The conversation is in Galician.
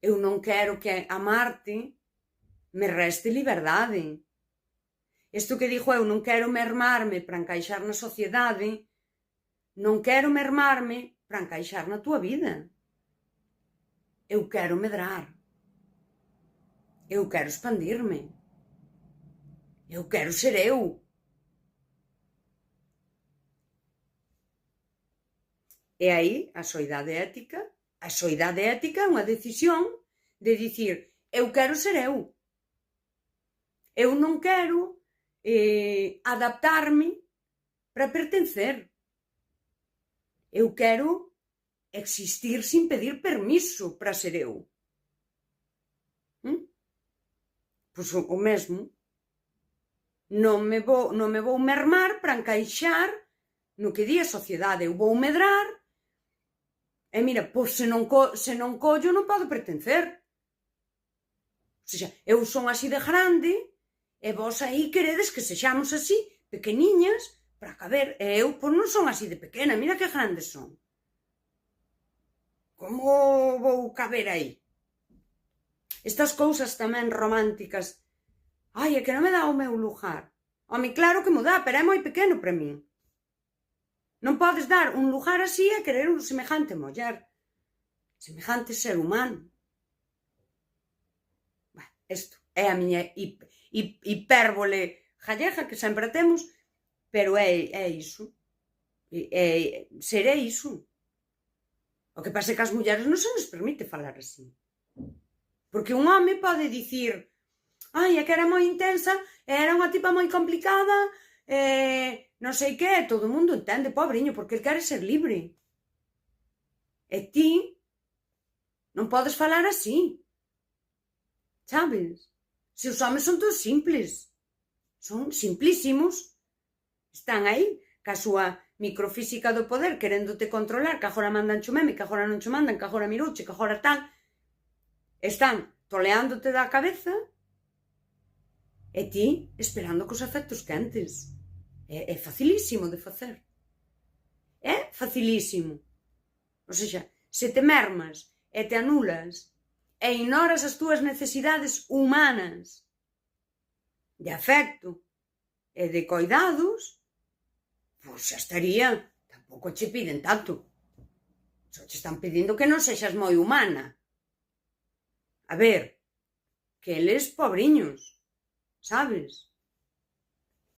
Eu non quero que amarte me reste liberdade. Isto que dixo eu, non quero mermarme para encaixar na sociedade, non quero mermarme para encaixar na tua vida. Eu quero medrar. Eu quero expandir-me. Eu quero ser eu. E aí, a soidade ética é unha decisión de dicir, eu quero ser eu. Eu non quero adaptarme para pertencer. Eu quero existir sin pedir permiso para ser eu. Pois o mesmo. Non me vou mermar para encaixar no que di a sociedade. Eu vou medrar. E mira, pois se non collo non podo pertencer. O sea, eu son así de grande e vos aí queredes que sexamos así, pequeniñas, para caber. E eu, pois non son así de pequena, mira que grandes son. Como vou caber aí? Estas cousas tamén románticas. Ai, é que non me dá o meu lugar. Home, claro que me dá, pero é moi pequeno para min. Non podes dar un lugar así a querer un semejante muller. Semejante ser humano. Isto é a miña hipérbole gallega que sempre temos, pero é iso. Ser é iso. O que pasa é que as mulleres non se nos permite falar así. Porque un home pode dicir, ai, é que era moi intensa, era unha tipa moi complicada, non sei que, todo o mundo entende, pobriño, porque ele quere ser libre. E ti non podes falar así. Sabes? Se os homes son todos simples. Son simplísimos. Están aí, ca súa microfísica do poder, queréndote controlar, que agora mandan chumeme, que agora non cho mandan, que agora miruche, que agora tal. Están toleándote da cabeza e ti esperando cos afectos quentes. É facilísimo de facer. É facilísimo. O sea, se te mermas e te anulas e ignoras as túas necesidades humanas de afecto e de coidados, pois xa estaría. Tampouco che piden tanto. Só che están pedindo que non sexas moi humana. A ver, que eles pobriños, sabes?